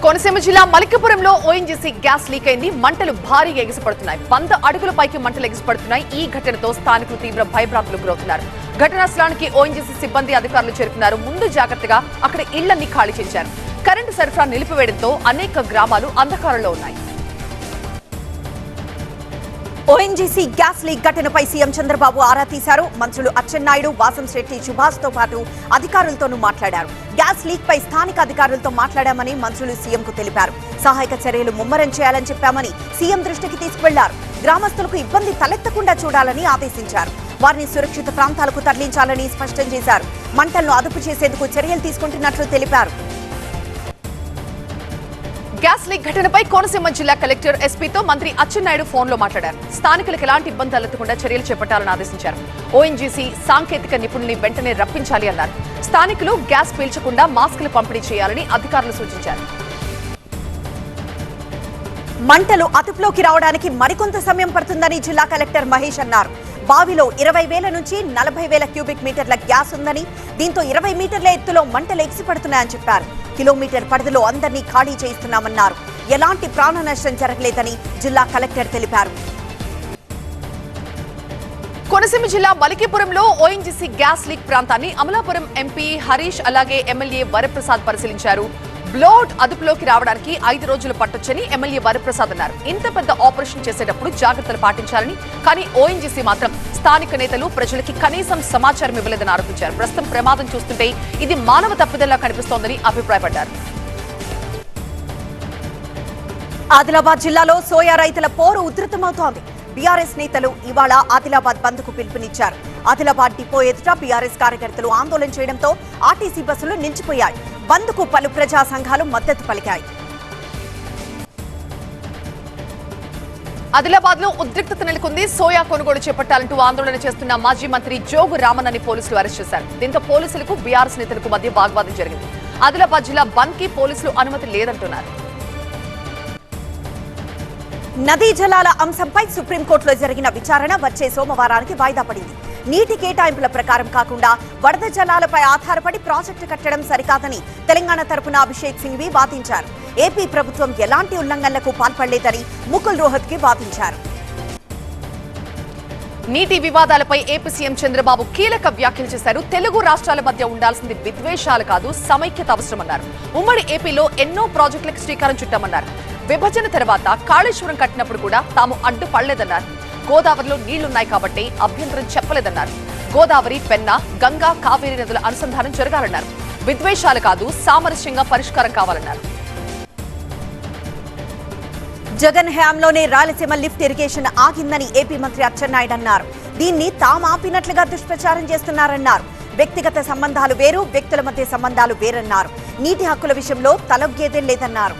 కోనసీమ జిల్లా మలికిపురంలో ONGC gas leak అయింది. మంటలు భారీగా ఎగిసిపడుతున్నాయి. 100 అడుగుల పైకి మంటలు ఎగిసిపడుతున్నాయి. ఈ ఘటనతో స్థానికులు తీవ్ర భయభ్రాంతులకు గురవుతున్నారు. ఘటనా స్థలానికి ఓఎన్జీసీ సిబ్బంది అధికారులు చేరుకున్నారు. ముందు జాగ్రత్తగా అక్కడ ఇళ్లన్నీ ఖాళీ చేశారు. కరెంటు సరఫరా నిలిపివేయడంతో అనేక గ్రామాలు అంధకారంలో ఉన్నాయి. ఓఎన్జీసీ గ్యాస్ లీక్ ఘటనపై సీఎం చంద్రబాబు ఆరా తీశారు. మంత్రులు అచ్చెన్నాయుడు, వాసంశెట్టి, సుభాష్ తో పాటు అధికారులతోనూ మాట్లాడారు. గ్యాస్ లీక్ పై స్థానిక అధికారులతో మాట్లాడామని మంత్రులు సీఎంకు తెలిపారు. సహాయక చర్యలు ముమ్మరం చేయాలని చెప్పామని సీఎం దృష్టికి తీసుకువెళ్లారు. గ్రామస్తులకు ఇబ్బంది తలెత్తకుండా చూడాలని ఆదేశించారు. వారిని సురక్షిత ప్రాంతాలకు తరలించాలని స్పష్టం చేశారు. మంటలను అదుపు చేసేందుకు చర్యలు తీసుకుంటున్నట్లు తెలిపారు. గ్యాస్ లీక్ ఘటనపై కోనసీమ జిల్లా కలెక్టర్ ఎస్పీతో మంత్రి అచ్చెన్నాయుడు ఫోన్లో మాట్లాడారు. స్థానికులకు ఎలాంటి ఇబ్బంది తలెత్తకుండా చర్యలు చేపట్టాలని ఆదేశించారు. ఓఎన్జీసీ సాంకేతిక నిపుణుల్ని వెంటనే రప్పించాలి అన్నారు. స్థానికులు గ్యాస్ పీల్చకుండా మాస్కులు పంపిణీ చేయాలని అధికారులు సూచించారు. మంటలు అదుపులోకి రావడానికి మరికొంత సమయం పడుతుందని జిల్లా కలెక్టర్ మహేష్ అన్నారు. బావిలో 20,000 నుంచి 40,000 క్యూబిక్ మీటర్ల గ్యాస్ ఉందని, దీంతో 20 మీటర్ల ఎత్తులో మంటలు ఎగిసిపడుతున్నాయని చెప్పారు. కిలోమీటర్ పరిధిలో అందరినీ ఖాళీ చేయిస్తున్నామన్నారు. ఎలాంటి ప్రాణ నష్టం జరగలేదని జిల్లా కలెక్టర్ తెలిపారు. కోనసీమ జిల్లా మలికిపురంలో ఓఎన్జీసీ గ్యాస్ లీక్ ప్రాంతాన్ని అమలాపురం ఎంపీ హరీష్ అలాగే ఎమ్మెల్యే వరప్రసాద్ పరిశీలించారు. బ్లోడ్ అదుపులోకి రావడానికి 5 రోజులు పట్టొచ్చని ఎమ్మెల్యే వరప్రసాద్ అన్నారు. ఇంత పెద్ద ఆపరేషన్ చేసేటప్పుడు జాగ్రత్తలు పాటించాలని, కానీ ఓఎన్జీసీ మాత్రం స్థానిక నేతలు ప్రజలకి కనీసం సమాచారం ఇవ్వలేదని ఆరోపించారు. ప్రస్తుతం ప్రమాదం చూస్తుంటే ఇది మానవ తప్పిదల్లా కనిపిస్తోందని అభిప్రాయపడ్డారు. ఆదిలాబాద్ జిల్లాలో సోయా రైతుల పోరు ఉధృతమవుతోంది. బీఆర్ఎస్ నేతలు ఇవాళ ఆదిలాబాద్ బంద్ కు పిలుపునిచ్చారు. ఆదిలాబాద్ డిపో ఎదుట బీఆర్ఎస్ కార్యకర్తలు ఆందోళన చేయడంతో ఆర్టీసీ బస్సులు నిలిచిపోయాయి. బంద్ కు పలు ప్రజా సంఘాలు మద్దతు పలికాయి. ఆదిలాబాద్ లో ఉద్రిక్తత నెలకొంది. సోయా కొనుగోలు చేపట్టాలంటూ ఆందోళన చేస్తున్న మాజీ మంత్రి జోగు రామన్నని పోలీసులు అరెస్ట్ చేశారు. దీంతో పోలీసులకు బీఆర్ఎస్ నేతలకు మధ్య వాగ్వాదం జరిగింది. ఆదిలాబాద్ జిల్లా బంద్ కి పోలీసులు అనుమతి లేదంటున్నారు. నదీ జలాల అంశంపై సుప్రీంకోర్టులో జరిగిన విచారణ వచ్చే సోమవారానికి వాయిదా పడింది. నీటి కేటాయింపుల ప్రకారం కాకుండా వరద జలాలపై ఆధారపడి ప్రాజెక్టు కట్టడం సరికాదని తెలంగాణ తరపున అభిషేక్ సింఘ్వి వాదించారు. ఏపీ ప్రభుత్వం ఎలాంటి ఉల్లంఘనలకు పాల్పడలేదని ముకుల్ రోహత్గి వాదించారు. నీటి వివాదాలపై ఏపీ సీఎం చంద్రబాబు కీలక వ్యాఖ్యలు చేశారు. తెలుగు రాష్ట్రాల మధ్య ఉండాల్సింది విద్వేషాలు కాదు, సమైక్యత అవసరమన్నారు. ఉమ్మడి ఏపీలో ఎన్నో ప్రాజెక్టులకు శ్రీకారం చుట్టామన్నారు. విభజన తర్వాత కాళేశ్వరం కట్టినప్పుడు కూడా తాము అడ్డుపడలేదన్నారు. గోదావరిలో నీళ్లున్నాయి కాబట్టి అభ్యంతరం చెప్పలేదన్నారు. గోదావరి, పెన్నా, గంగా, కావేరీ నదుల అనుసంధానం జరగాలన్నారు. విద్వేషాలు కాదు, సామరస్యంగా పరిష్కారం కావాలన్నారు. జగన్ హయాంలోనే రాయలసీమ లిఫ్ట్ ఇరిగేషన్ ఆగిందని ఏపీ మంత్రి అచ్చెన్నాయుడు అన్నారు. దీన్ని తాము ఆపినట్లుగా దుష్ప్రచారం చేస్తున్నారన్నారు. వ్యక్తిగత సంబంధాలు వేరు, వ్యక్తుల మధ్య సంబంధాలు వేరన్నారు. నీటి హక్కుల విషయంలో తలొగ్గేదే లేదన్నారు.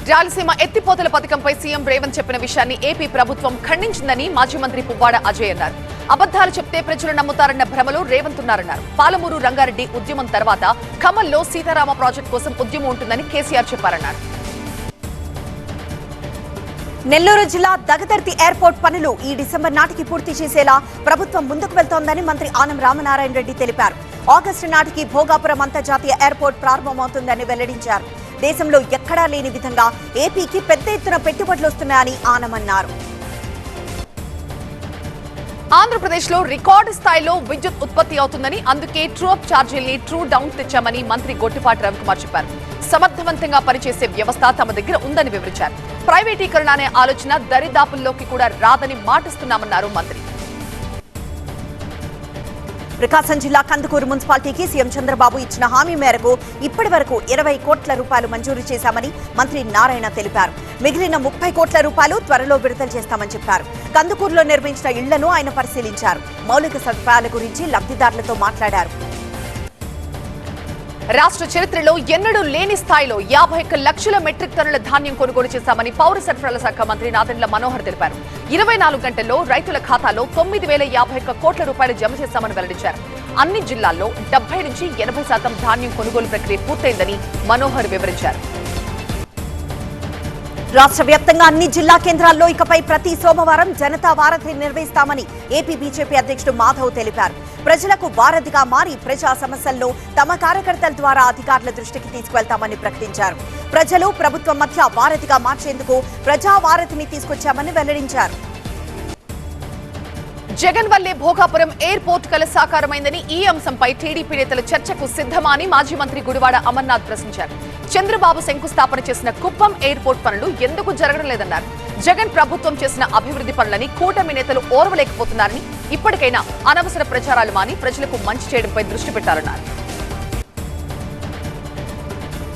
రాయలసీమ ఎత్తిపోతల పథకంపై సీఎం రేవంత్ చెప్పిన విషయాన్ని ఏపీ ప్రభుత్వం ఖండించిందని మాజీ మంత్రి పువ్వాడ అజయ్ అన్నారు. అబద్దాలు చెప్తే ప్రజలు నమ్ముతారన్న భ్రమలో రేవంత్ ఉన్నారన్నారు. పాలమూరు రంగారెడ్డి ఉద్యమం తర్వాత ఖమ్మంలో సీతారామ ప్రాజెక్టు కోసం ఉద్యమం ఉంటుందని కేసీఆర్ చెప్పారన్నారు. నెల్లూరు జిల్లా దగదర్తి ఎయిర్పోర్ట్ పనులు ఈ డిసెంబర్ నాటికి పూర్తి చేసేలా ప్రభుత్వం ముందుకు వెళ్తోందని మంత్రి ఆనం రామనారాయణ రెడ్డి తెలిపారు. ఆగస్టు నాటికి భోగాపురం అంతర్జాతీయ ఎయిర్పోర్ట్ ప్రారంభమవుతుందని వెల్లడించారు. దేశంలో ఎక్కడా లేని విధంగా ఏపీకి పెద్ద ఎత్తున పెట్టుబడులు వస్తున్నాయని ఆనమన్నారు. ఆంధ్రప్రదేశ్ లో రికార్డు స్థాయిలో విద్యుత్ ఉత్పత్తి అవుతుందని, అందుకే ట్రూ అప్ ఛార్జీల్ని ట్రూ డౌన్ తెచ్చామని మంత్రి గొట్టిపాటి రవికుమార్ చెప్పారు. సమర్థవంతంగా పనిచేసే వ్యవస్థ తమ దగ్గర ఉందని వివరించారు. ప్రైవేటీకరణ అనే ఆలోచన దరిదాపుల్లోకి కూడా రాదని మాటిస్తున్నామన్నారు మంత్రి. ప్రకాశం జిల్లా కందుకూరు మున్సిపాలిటీకి సీఎం చంద్రబాబు ఇచ్చిన హామీ మేరకు ఇప్పటి వరకు 20 కోట్ల రూపాయలు మంజూరు చేశామని మంత్రి నారాయణ తెలిపారు. మిగిలిన 30 కోట్ల రూపాయలు త్వరలో విడుదల చేస్తామని చెప్పారు. కందుకూరులో నిర్మించిన ఇళ్లను ఆయన పరిశీలించారు. మౌలిక సదుపాయాల గురించి లబ్ధిదారులతో మాట్లాడారు. రాష్ట్ర చరిత్రలో ఎన్నడూ లేని స్థాయిలో 51 లక్షల మెట్రిక్ టన్నుల ధాన్యం కొనుగోలు చేశామని పౌర సరఫరాల శాఖ మంత్రి నాదెండ్ల మనోహర్ తెలిపారు. 24 గంటల్లో రైతుల ఖాతాలో 9,051 కోట్ల రూపాయలు జమ చేశామని వెల్లడించారు. అన్ని జిల్లాల్లో 70 నుంచి 80% ధాన్యం కొనుగోలు ప్రక్రియ పూర్తయిందని మనోహర్ వివరించారు. రాష్ట్ర వ్యాప్తంగా అన్ని జిల్లా కేంద్రాల్లో ఇకపై ప్రతి సోమవారం జనతా వారధి నిర్వహిస్తామని ఏపీ బీజేపీ అధ్యక్షుడు మాధవ్ తెలిపారు. ప్రజలకు వారధిగా మారి ప్రజా సమస్యలను తమ కార్యకర్తల ద్వారా అధికారుల దృష్టికి తీసుకువెళ్తామని ప్రకటించారు. ప్రజలు ప్రభుత్వం మధ్య వారధిగా మార్చేందుకు ప్రజా వారధిని తీసుకొచ్చామని వెల్లడించారు. జగన్ వల్లే భోగాపురం ఎయిర్పోర్ట్ కల సాకారమైందని ఈ అంశంపై టీడీపీ నేతలు చర్చకు సిద్ధమని మాజీ మంత్రి గుడివాడ అమర్నాథ్ ప్రశ్నించారు. చంద్రబాబు శంకుస్థాపన చేసిన కుప్పం ఎయిర్పోర్ట్ పనులు ఎందుకు జరగడం లేదన్నారు. జగన్ ప్రభుత్వం చేసిన అభివృద్ధి పనులని కూటమి నేతలు ఓర్వలేకపోతున్నారని, ఇప్పటికైనా అనవసర ప్రచారాలు మాని ప్రజలకు మంచి చేయడంపై దృష్టి పెట్టాలన్నారు.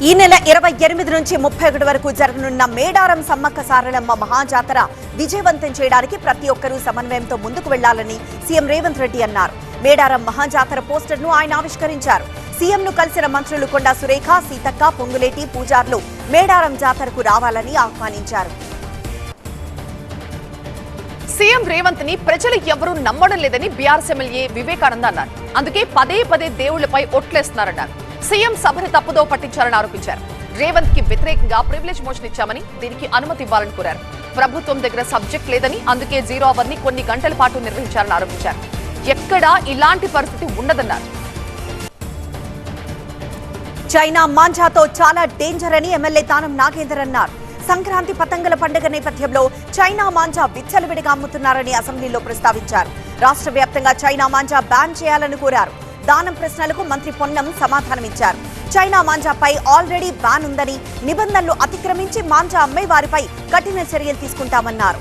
ఈ నెల 28 నుంచి 31 వరకు జరగనున్న మేడారం సమ్మక్క సారలమ్మ మహాజాతర విజయవంతం చేయడానికి ప్రతి ఒక్కరూ సమన్వయంతో ముందుకు వెళ్లాలని సీఎం రేవంత్ రెడ్డి అన్నారు. మేడారం మహాజాతర పోస్టర్ను ఆయన ఆవిష్కరించారు. సీఎంను కలిసిన మంత్రులు కొండా సురేఖ, సీతక్క, పొంగులేటి, పూజార్లు మేడారం జాతరకు రావాలని ఆహ్వానించారు. సీఎం రేవంత్ ని ప్రజలు ఎవరూ నమ్మడం లేదని బీఆర్ఎస్ ఎమ్మెల్యే వివేకానంద అన్నారు. అందుకే పదే పదే దేవుళ్లపై ఒట్లేస్తున్నారన్నారు. సీఎం సభను తప్పుదో పట్టించారని ఆరోపించారు. రేవంత్ కి వ్యతిరేకంగా ప్రివిలేజ్ మోషన్ ఇచ్చామని, దీనికి అనుమతి ఇవ్వాలని కోరారు. ప్రభుత్వం దగ్గర సబ్జెక్ట్ లేదని, అందుకే 0 అవర్ ని కొన్ని గంటల పాటు నిర్వహించారని ఆరోపించారు. ఎక్కడా ఇలాంటి పరిస్థితి ఉండదన్నారు. చైనా మాంజాతో చాలా డేంజర్ అని ఎమ్మెల్యే తానం నాగేందర్ అన్నారు. సంక్రాంతి పతంగుల పండుగ నేపథ్యంలో చైనా మాంజా విచ్చలవిడిగా అమ్ముతున్నారని అసెంబ్లీలో ప్రస్తావించారు. రాష్ట్ర వ్యాప్తంగా చైనా మాంజా బ్యాన్ చేయాలని కోరారు. దానం ప్రశ్నలకు మంత్రి పొన్నం సమాధానమిచ్చారు. చైనా మాంజాపై ఆల్రెడీ బ్యాన్ ఉందని, నిబంధనలు అతిక్రమించి మాంజా అమ్మే వారిపై కఠిన చర్యలు తీసుకుంటామన్నారు.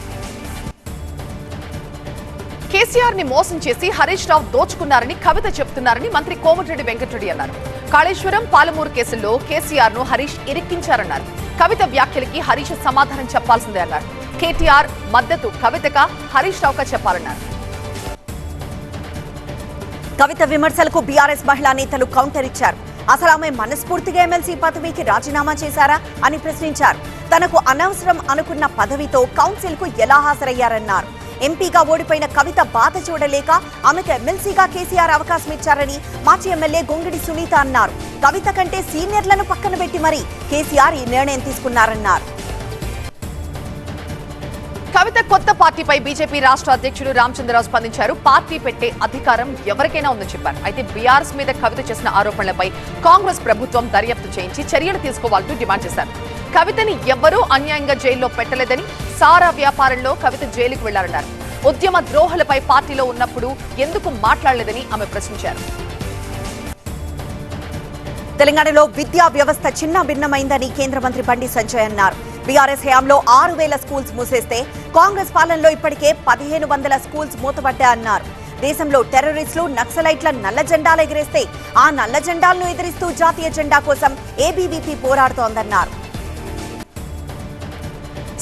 కేసీఆర్ ని మోసం చేసి హరీష్ రావు దోచుకున్నారని కవిత చెబుతున్నారని మంత్రి కోమటిరెడ్డి వెంకటరెడ్డి అన్నారు. కాళేశ్వరం, పాలమూరు కేసుల్లో కేసీఆర్ ను హరీష్ ఇరిక్కించారన్నారు. కవిత వ్యాఖ్యలకి హరీష్ సమాధానం చెప్పాల్సిందే అన్నారు. కేటీఆర్ మద్దతు కవితక, హరీష్ రావుక చెప్పాలన్నారు. కవిత విమర్శలకు బీఆర్ఎస్ మహిళా నేతలు కౌంటర్ ఇచ్చారు. అసలు ఆమె మనస్ఫూర్తిగా ఎమ్మెల్సీ పదవికి రాజీనామా చేశారా అని ప్రశ్నించారు. తనకు అనవసరం అనుకున్న పదవితో కౌన్సిల్ కు ఎలా హాజరయ్యారన్నారు. ఎంపీగా ఓడిపోయిన కవిత బాధ చూడలేక ఆమెకు ఎమ్మెల్సీగా కేసీఆర్ అవకాశం ఇచ్చారని మాజీ ఎమ్మెల్యే గొంగిడి సునీత అన్నారు. కవిత కంటే సీనియర్లను పక్కన పెట్టి మరీ కేసీఆర్ ఈ నిర్ణయం తీసుకున్నారన్నారు. కవిత కొత్త పార్టీపై బీజేపీ రాష్ట్ర అధ్యక్షుడు రామచంద్రరావు స్పందించారు. పార్టీ పెట్టే అధికారం ఎవరికైనా ఉందని చెప్పారు. అయితే బీఆర్ఎస్ మీద కవిత చేసిన ఆరోపణలపై కాంగ్రెస్ ప్రభుత్వం దర్యాప్తు చేయించి చర్యలు తీసుకోవాలంటూ డిమాండ్ చేశారు. కవితని ఎవ్వరూ అన్యాయంగా జైల్లో పెట్టలేదని, సారా వ్యాపారంలో కవిత జైలుకు వెళ్లారన్నారు. ఉద్యమ ద్రోహులపై పార్టీలో ఉన్నప్పుడు ఎందుకు మాట్లాడలేదని ఆమె ప్రశ్నించారు. తెలంగాణలో విద్యా వ్యవస్థ చిన్న భిన్నమైందని కేంద్ర మంత్రి బండి సంజయ్ అన్నారు. బీఆర్ఎస్ హయాంలో 6,000 స్కూల్స్ మూసేస్తే కాంగ్రెస్ పాలనలో ఇప్పటికే 1,500 స్కూల్స్ మూతపడ్డాయన్నారు. దేశంలో టెర్రరిస్టులు, నక్సలైట్ల నల్ల జెండాలు ఎగిరేస్తే ఆ నల్ల జెండాలను ఎదిరిస్తూ జాతీయ జెండా కోసం ఏబీవీపీ పోరాడుతోందన్నారు.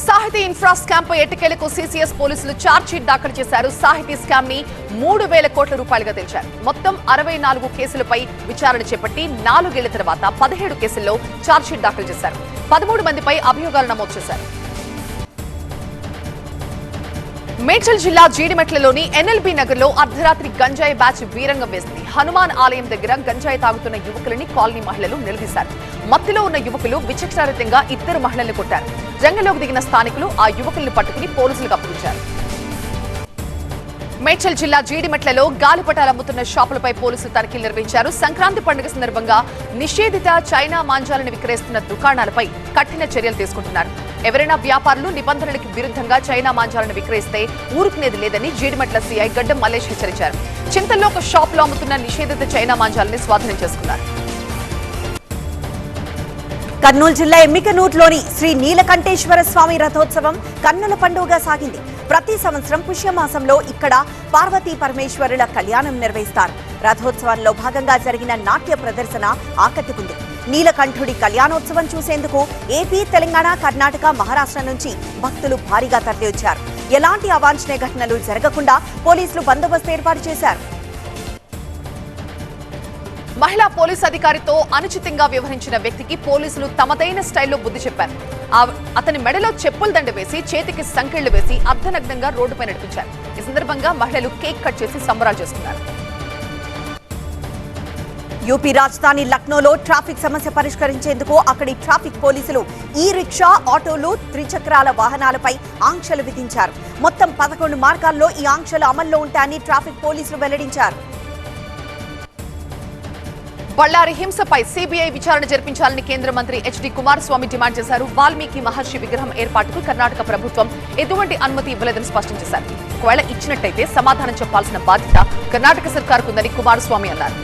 సాహితీ ఇన్ఫ్రా స్కామ్ పై ఎట్టకేలకు సీసీఎస్ పోలీసులు ఛార్జ్ షీట్ దాఖలు చేశారు. సాహితీ స్కామ్ ని 3,000 కోట్ల రూపాయలుగా తెలిచారు. మొత్తం 64 కేసులపై విచారణ చేపట్టి 4 ఏళ్ల తర్వాత 17 కేసుల్లో ఛార్జ్ షీట్ దాఖలు చేశారు. 13 మందిపై అభియోగాలు నమోదు చేశారు. మేడ్చల్ జిల్లా జీడిమెట్లలోని ఎన్ఎల్బీ నగర్లో అర్ధరాత్రి గంజాయి బ్యాచ్ వీరంగం వేసింది. హనుమాన్ ఆలయం దగ్గర గంజాయి తాగుతున్న యువకులని కాలనీ మహిళలు నిలదీశారు. మత్తులో ఉన్న యువకులు విచక్షణారహితంగా 2 మహిళల్ని కొట్టారు. రంగంలోకి దిగిన స్థానికులు ఆ యువకులను పట్టుకుని పోలీసులకు అప్పగించారు. మేడ్చల్ జిల్లా జీడిమెట్లలో గాలిపటాలు అమ్ముతున్న షాపులపై పోలీసులు తనిఖీలు నిర్వహించారు. సంక్రాంతి పండుగ సందర్భంగా నిషేధిత చైనా మాంజాలను విక్రయిస్తున్న దుకాణాలపై కఠిన చర్యలు తీసుకుంటున్నారు. ఎవరైనా వ్యాపారులు నిబంధనలకు విరుద్ధంగా చైనా మాంజాలను విక్రయిస్తే ఊరుకునేది లేదని జీడిమెట్ల సీఐ గడ్డం మల్లేష్ హెచ్చరించారు. చింతల్లో ఒక షాప్ లో అమ్ముతున్న నిషేధిత చైనా మాంజాలని స్వాధీనం చేసుకున్నారు. కర్నూలు జిల్లా ఎమ్మికనూరులోని శ్రీ నీలకంఠేశ్వర స్వామి రథోత్సవం కన్నుల పండుగగా సాగింది. ప్రతి సంవత్సరం పుష్యమాసంలో ఇక్కడ పార్వతీ పరమేశ్వరుల కళ్యాణం నిర్వహిస్తారు. రథోత్సవంలో భాగంగా జరిగిన నాట్య ప్రదర్శన ఆకట్టుకుంది. నీలకంఠుడి కళ్యాణోత్సవం చూసేందుకు ఏపీ, తెలంగాణ, కర్ణాటక, మహారాష్ట్ర నుంచి భక్తులు భారీగా తరలివచ్చారు. ఎలాంటి అవాంఛనీయ ఘటనలు జరగకుండా పోలీసులు బందోబస్తు ఏర్పాటు చేశారు. మహిళా పోలీసు అధికారితో అనుచితంగా వ్యవహరించిన వ్యక్తికి పోలీసులు తమదైన స్టైల్లో బుద్ధి చెప్పారు. అతని మెడలో చెప్పుల దండ వేసి చేతికి సంకెళ్లు వేసి అర్ధనగ్నంగా రోడ్డుపై నడిపించారు. ఈ సందర్భంగా మహిళలు కేక్ కట్ చేసి సంబరాలు చేసుకున్నారు. యూపీ రాజధాని లక్నోలో ట్రాఫిక్ సమస్య పరిష్కరించేందుకు అక్కడి ట్రాఫిక్ పోలీసులు ఈ రిక్షా, ఆటోలు, త్రిచక్రాల వాహనాలపై ఆంక్షలు విధించారు. మొత్తం 11 మార్గాల్లో ఈ ఆంక్షలు అమల్లో ఉంటాయని ట్రాఫిక్ పోలీసులు వెల్లడించారు. బళ్ళారి హింసపై సిబిఐ విచారణ జరిపించాలని కేంద్ర మంత్రి హెచ్డి కుమారస్వామి డిమాండ్ చేశారు. వాల్మీకి మహర్షి విగ్రహం ఏర్పాటుకు కర్ణాటక ప్రభుత్వం ఎటువంటి అనుమతి ఇవ్వలేదని స్పష్టం చేశారు. ఒకవేళ ఇచ్చినట్టయితే సమాధానం చెప్పాల్సిన బాధ్యత కర్ణాటక సర్కారుకుందని కుమారస్వామి అన్నారు.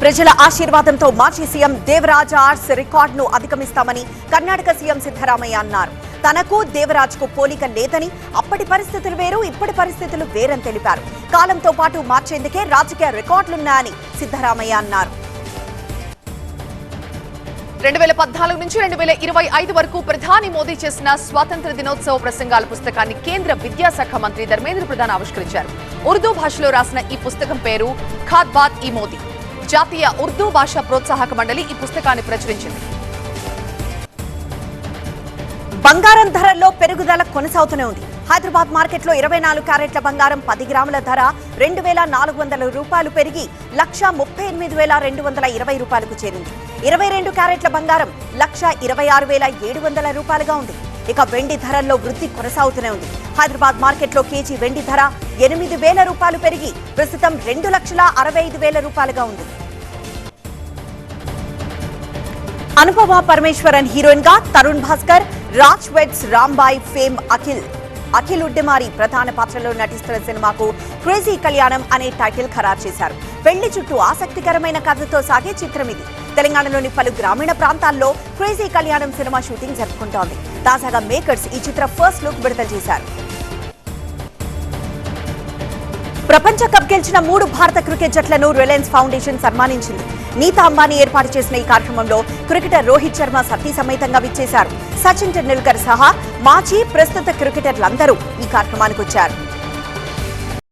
ప్రజల ఆశీర్వాదంతో మాజీ సీఎం దేవరాజ్ ఆర్ట్స్ రికార్డును అధిగమిస్తామని కర్ణాటక సీఎం సిద్ధరామయ్య అన్నారు. తనకు దేవరాజ్కు పోలిక లేదని, అప్పటి పరిస్థితులు వేరు, ఇప్పటి పరిస్థితులు వేరని తెలిపారు. కాలంతో పాటు మార్చేందుకే రాజకీయ రికార్డులున్నాయని సిద్ధరామయ్య అన్నారు. 2014 నుంచి 2025 వరకు ప్రధాని మోదీ చేసిన స్వాతంత్ర దినోత్సవ ప్రసంగాల పుస్తకాన్ని కేంద్ర విద్యాశాఖ మంత్రి ధర్మేంద్ర ప్రధాన్ ఆవిష్కరించారు. ఉర్దూ భాషలో రాసిన ఈ పుస్తకం పేరు ఖాద్ బాత్ ఈ మోదీ. జాతీయ ఉర్దూ భాషా ప్రోత్సాహక మండలి ఈ పుస్తకాన్ని ప్రచురించింది. బంగారం ధరల్లో పెరుగుదల కొనసాగుతూనే ఉంది. హైదరాబాద్ మార్కెట్లో 24 క్యారెట్ల బంగారం 10 గ్రాముల ధర 2,400 రూపాయలు పెరిగి 1,38,220 రూపాయలకు చేరింది. 22 క్యారెట్ల బంగారం 1,26,700 రూపాయలుగా ఉంది. ఇక వెండి ధరల్లో వృద్ధి కొనసాగుతూనే ఉంది. హైదరాబాద్ మార్కెట్లో కేజీ వెండి ధర 8,000 రూపాయలు పెరిగి ప్రస్తుతం 2,65,000 రూపాయలుగా ఉంది. అనుపమ పరమేశ్వరన్ హీరోయిన్ గా తరుణ్ భాస్కర్, రాజ్ వెడ్స్ రాంబాయ్ ఫేమ్ అఖిల్ ఉడ్డెమారి ప్రధాన పాత్రలో నటిస్తున్న సినిమాకు క్రేజీ కళ్యాణం అనే టైటిల్ ఖరారు చేశారు. పెళ్లి చుట్టూ ఆసక్తికరమైన కథతో సాగే చిత్రం ఇది. తెలంగాణలోని పలు గ్రామీణ ప్రాంతాల్లో క్రేజీ కళ్యాణం సినిమా షూటింగ్ జరుపుకుంటోంది. తాజాగా మేకర్స్ ఈ చిత్ర ఫస్ట్ లుక్ విడుదల చేశారు. ప్రపంచ కప్ గెలిచిన 3 భారత క్రికెట్ జట్లను రిలయన్స్ ఫౌండేషన్ సన్మానించింది. నీతా అంబానీ ఏర్పాటు చేసిన ఈ కార్యక్రమంలో క్రికెటర్ రోహిత్ శర్మ సతీ సమేతంగా విచ్చేశారు. సచిన్ టెండూల్కర్ సహా మాజీ, ప్రస్తుత క్రికెటర్లందరూ ఈ కార్యక్రమానికి వచ్చారు.